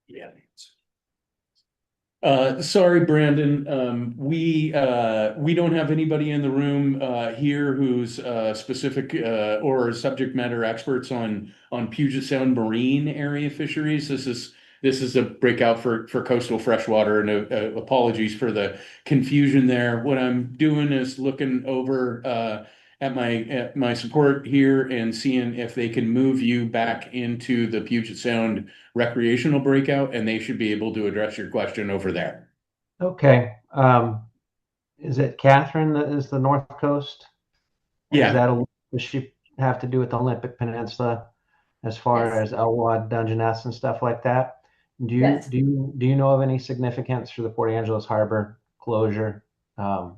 Yeah. Sorry, Brandon. We don't have anybody in the room here who's specific or subject matter experts on Puget Sound marine area fisheries. This is a breakout for coastal freshwater, and apologies for the confusion there. What I'm doing is looking over at my support here and seeing if they can move you back into the Puget Sound recreational breakout, and they should be able to address your question over there. Okay. Is it Catherine that is the North Coast? Yeah. Does she have to do with the Olympic Peninsula as far Yes. as Elwha, Dungeness and stuff like that? Yes. Do you know of any significance for the Port Angeles Harbor closure? How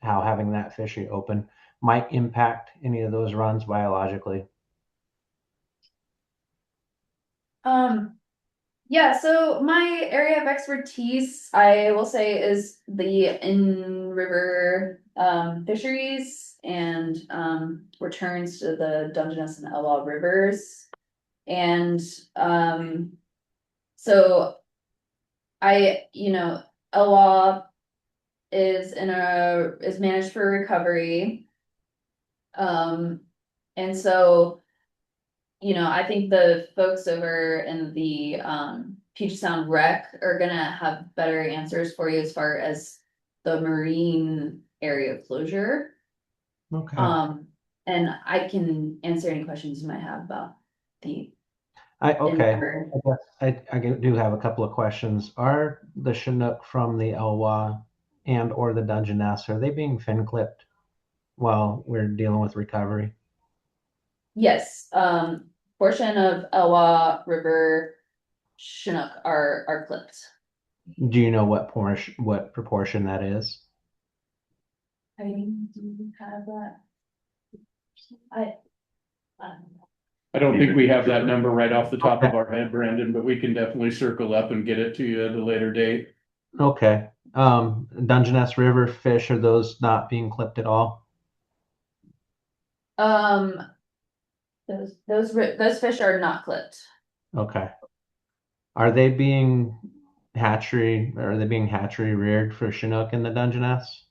having that fishery open might impact any of those runs biologically? Yeah, so my area of expertise, I will say, is the in-river fisheries and returns to the Dungeness and Elwha rivers. And so Elwha is managed for recovery. And so I think the folks over in the Puget Sound Rec are gonna have better answers for you as far as the marine area closure. Okay. And I can answer any questions you might have about the. Okay. endeavor. I do have a couple of questions. Are the Chinook from the Elwha and or the Dungeness, are they being fin clipped while we're dealing with recovery? Yes, portion of Elwha River Chinook are clipped. Do you know what proportion that is? I mean, do you have that? I I don't think we have that number right off the top of our head, Brandon, but we can definitely circle up and get it to you at a later date. Okay. Dungeness River fish, are those not being clipped at all? those fish are not clipped. Okay. Are they being hatchery reared for Chinook in the Dungeness?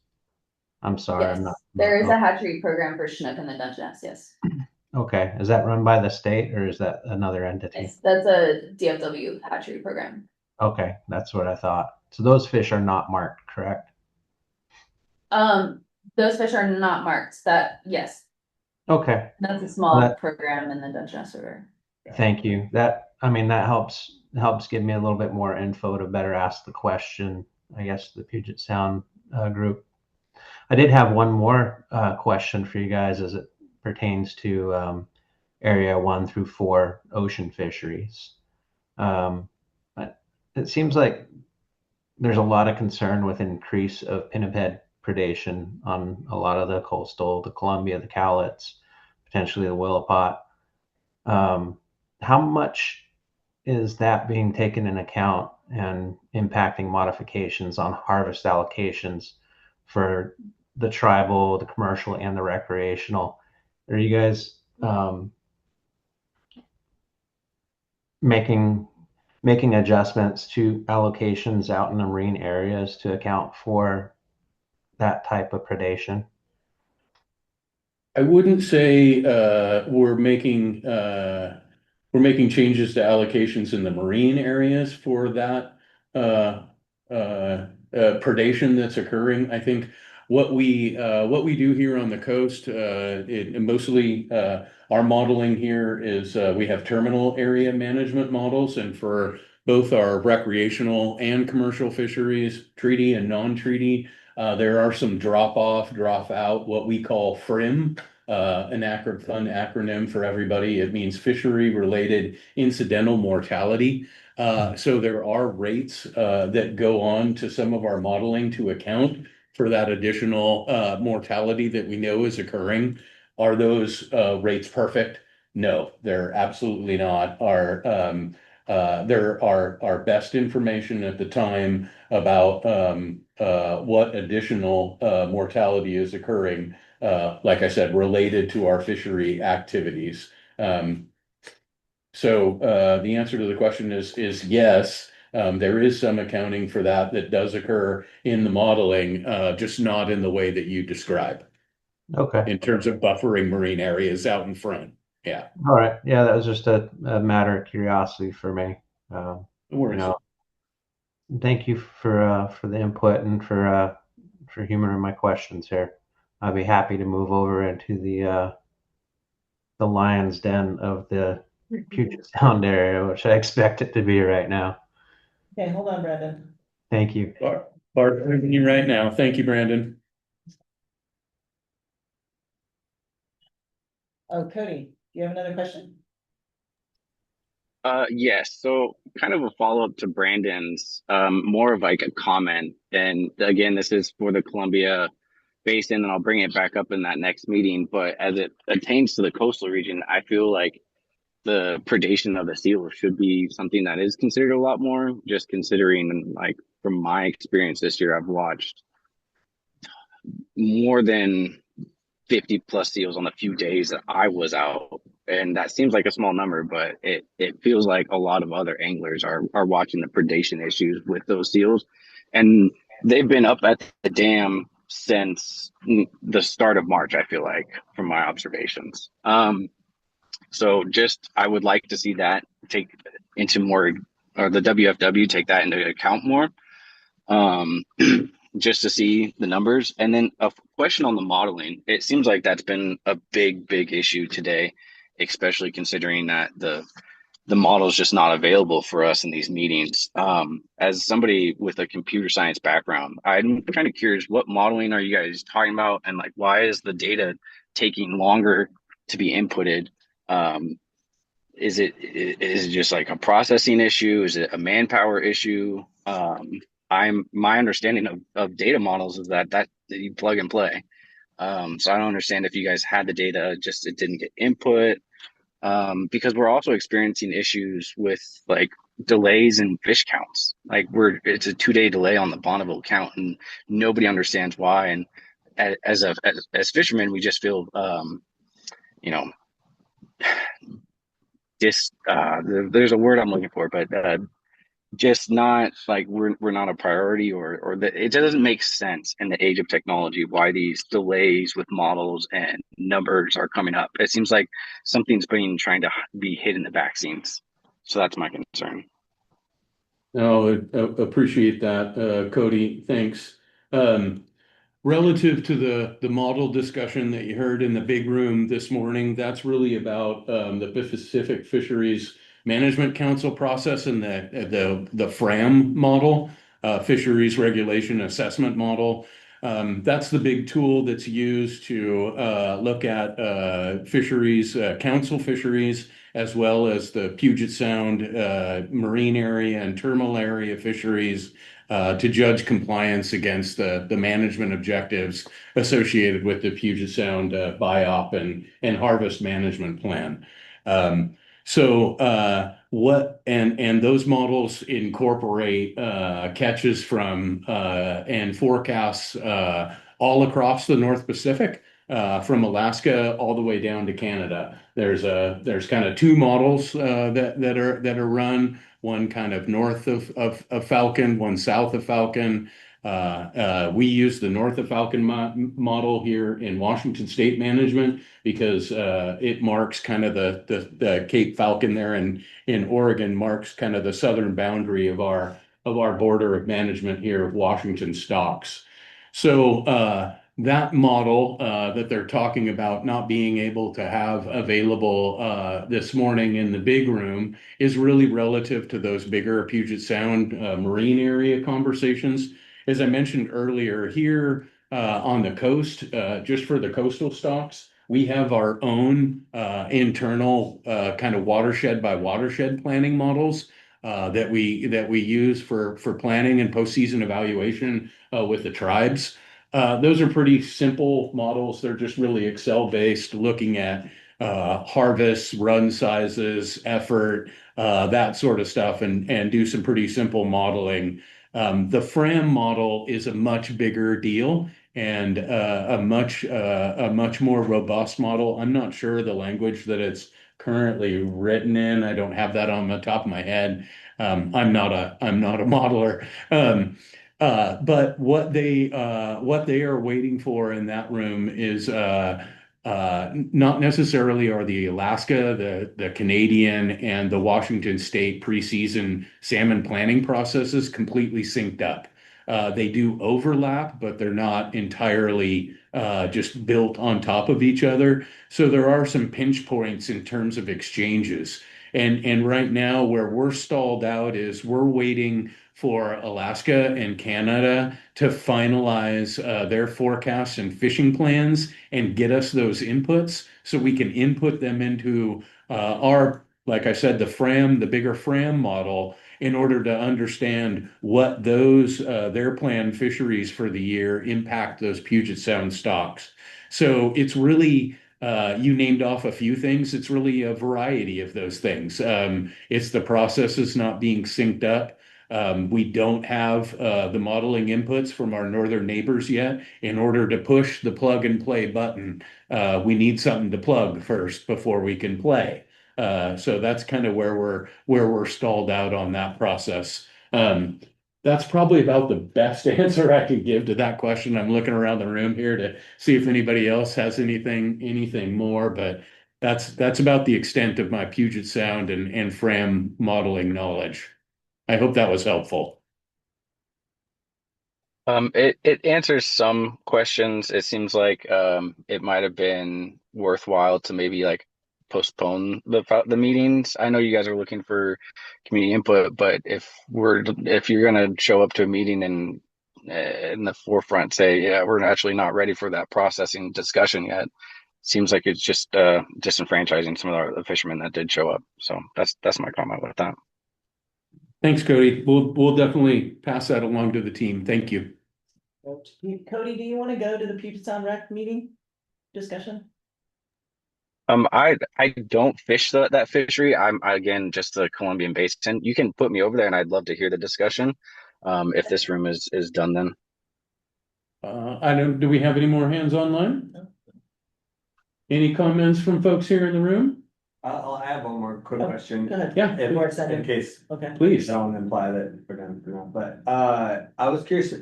I'm sorry, Yes, I'm not. there is a hatchery program for Chinook in the Dungeness, yes. Okay. Is that run by the state or is that another entity? That's a DFW hatchery program. Okay, that's what I thought. So those fish are not marked, correct? Those fish are not marked, yes, Okay. that's a small That- program in the Dungeness River. Thank you. That helps give me a little bit more info to better ask the question, I guess, to the Puget Sound group. I did have one more question for you guys as it pertains to Area 1 through 4 ocean fisheries. But it seems like there's a lot of concern with increase of pinniped predation on a lot of the coastal, the Columbia, the Cowlitz, potentially the Willapot. How much is that being taken in account and impacting modifications on harvest allocations for the tribal, the commercial, and the recreational? Are you guys making adjustments to allocations out in the marine areas to account for that type of predation? I wouldn't say we're making changes to allocations in the marine areas for that predation that's occurring. I think what we do here on the coast, mostly our modeling here is we have terminal area management models, and for both our recreational and commercial fisheries, treaty and non-treaty, there are some drop off, drop out, what we call FRIM, an fun acronym for everybody. It means fishery related incidental mortality. So there are rates that go on to some of our modeling to account for that additional mortality that we know is occurring. Are those rates perfect? No, they're absolutely not. There are our best information at the time about what additional mortality is occurring, like I said, related to our fishery activities. So the answer to the question is yes. There is some accounting for that does occur in the modeling, just not in the way that you describe Okay. in terms of buffering marine areas out in front. Yeah. All right. Yeah, that was just a matter of curiosity for me. No You worries. know, thank you for the input and for humoring my questions here. I'll be happy to move over into the lion's den of the Puget Sound area, which I expect it to be right now. Okay, hold on, Brandon. Thank you. Bart, moving you right now. Thank you, Brandon. Oh, Cody, do you have another question? Yes. So kind of a follow-up to Brandon's, more of like a comment. And again, this is for the Columbia Basin, and I'll bring it back up in that next meeting. But as it pertains to the coastal region, I feel like the predation of the seal should be something that is considered a lot more, just considering, like, from my experience this year, I've watched more than 50 plus seals on the few days that I was out. And that seems like a small number, but it feels like a lot of other anglers are watching the predation issues with those seals. And they've been up at the dam since the start of March, I feel like, from my observations. So just, I would like to see that take into more, or the WFW take that into account more. just to see the numbers. And then a question on the modeling. It seems like that's been a big issue today, especially considering that the model is just not available for us in these meetings. As somebody with a computer science background, I'm kind of curious, what modeling are you guys talking about, and like why is the data taking longer to be inputted? Is it just like a processing issue? Is it a manpower issue? My understanding of data models is that you plug and play. So I don't understand if you guys had the data, just it didn't get input. Because we're also experiencing issues with like delays in fish counts. Like it's a 2 day delay on the Bonneville count, and nobody understands why. And as fishermen, we just feel you know there's a word I'm looking for, but just not like we're not a priority, or that it doesn't make sense in the age of technology why these delays with models and numbers are coming up. It seems like something's being trying to be hid in the back scenes. So that's my concern. No, appreciate that, Cody. Thanks. Relative to the model discussion that you heard in the big room this morning, that's really about the Pacific Fisheries Management Council process and the FRAM model, Fisheries Regulation Assessment Model. That's the big tool that's used to look at fisheries, council fisheries, as well as the Puget Sound marine area and terminal area fisheries to judge compliance against the management objectives associated with the Puget Sound biop and harvest management plan. And those models incorporate catches from and forecasts all across the North Pacific, from Alaska all the way down to Canada. There's kind of two models that are run. One kind of north of Falcon, one south of Falcon. We use the North of Falcon model here in Washington State Management because it marks kind of the Cape Falcon there in Oregon, marks kind of the southern boundary of our border of management here of Washington stocks. So that model that they're talking about not being able to have available this morning in the big room is really relative to those bigger Puget Sound marine area conversations. As I mentioned earlier, here on the coast, just for the coastal stocks, we have our own internal kind of watershed by watershed planning models that we use for planning and postseason evaluation with the tribes. Those are pretty simple models. They're just really Excel based, looking at harvests, run sizes, effort, that sort of stuff, and do some pretty simple modeling. The FRAM model is a much bigger deal and a much more robust model. I'm not sure the language that it's currently written in. I don't have that on the top of my head. I'm not a modeler. But what they are waiting for in that room is not necessarily are the Alaska, the Canadian, and the Washington State preseason salmon planning processes completely synced up. They do overlap, but they're not entirely just built on top of each other. So there are some pinch points in terms of exchanges. And right now, where we're stalled out is we're waiting for Alaska and Canada to finalize their forecasts and fishing plans and get us those inputs so we can input them into like I said, the bigger FRAM model, in order to understand what those their planned fisheries for the year impact those Puget Sound stocks. So it's really you named off a few things. It's really a variety of those things. It's the processes not being synced up. We don't have the modeling inputs from our northern neighbors yet. In order to push the plug and play button, we need something to plug first before we can play. So that's kind of where we're stalled out on that process. That's probably about the best answer I could give to that question. I'm looking around the room here to see if anybody else has anything more, but that's about the extent of my Puget Sound and FRAM modeling knowledge. I hope that was helpful. It answers some questions. It seems like it might have been worthwhile to maybe like postpone the meetings. I know you guys are looking for community input, but if you're gonna show up to a meeting and in the forefront say, yeah, we're actually not ready for that processing discussion yet, seems like it's just disenfranchising some of the fishermen that did show up. So that's my comment with that. Thanks, Cody. We'll definitely pass that along to the team. Thank you. Cody, do you want to go to the Puget Sound Rec meeting discussion? I don't fish that fishery. I'm again just the Columbian Basin. You can put me over there, and I'd love to hear the discussion. If this room is done, then I don't, do we have any more hands online? Any comments from folks here in the room? I'll add one more quick Oh, question. Go ahead. Yeah, In case Okay. please. don't imply that we're done for now, but I was curious,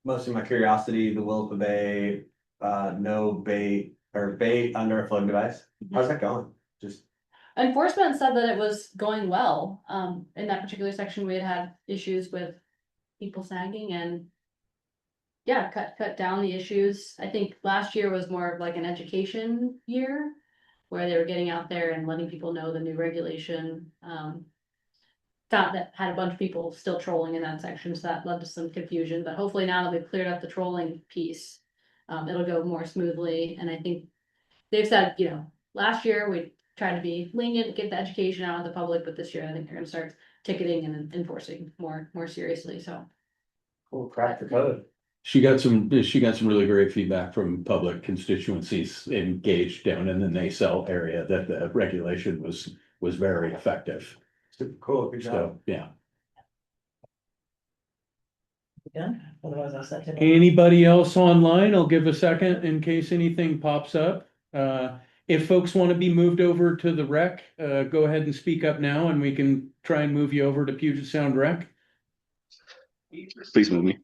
mostly my curiosity, the will of the bay, no bait or bait under a floating device. How's that going? Just Enforcement said that it was going well. In that particular section, we had issues with people snagging and yeah, cut down the issues. I think last year was more of like an education year where they were getting out there and letting people know the new regulation. Found that had a bunch of people still trolling in that section, so that led to some confusion, but hopefully now that we've cleared up the trolling piece, it'll go more smoothly. And I think they've said, you know, last year we tried to be lenient, get the education out to the public, but this year I think they're gonna start ticketing and enforcing more seriously, so. cool, crack the code. She got some really great feedback from public constituencies engaged down in the Nacelle area that the regulation was very effective. Super cool, good job. So, yeah. Yeah, otherwise I'll set it. Anybody else online? I'll give a second in case anything pops up. If folks want to be moved over to the rec, go ahead and speak up now and we can try and move you over to Puget Sound Rec. please move me.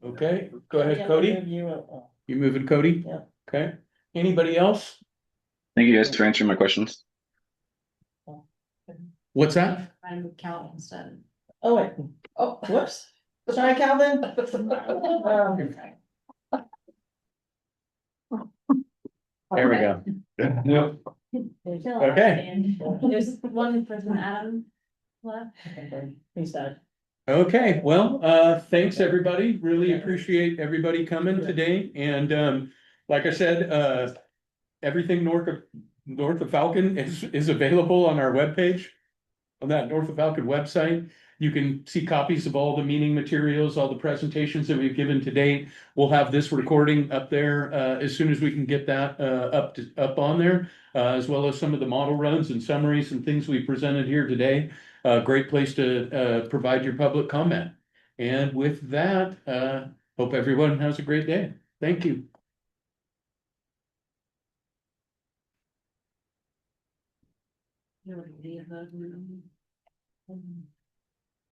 Okay, go ahead, Cody. You moving Cody? Yeah. Okay. Anybody else? Thank you guys for answering my questions. What's that? I'm Calvin instead. Oh, wait. Oh, whoops. Sorry, Calvin. There we go. Yep. Okay. There's one person, Adam, left. He's dead. Okay, well, thanks, everybody. Really appreciate everybody coming today. And like I said, everything north of Falcon is available on our webpage. On that North of Falcon website, you can see copies of all the meeting materials, all the presentations that we've given to date. We'll have this recording up there as soon as we can get that up on there, as well as some of the model runs and summaries and things we presented here today. Great place to provide your public comment. And with that, hope everyone has a great day. Thank you. You know, leave the room.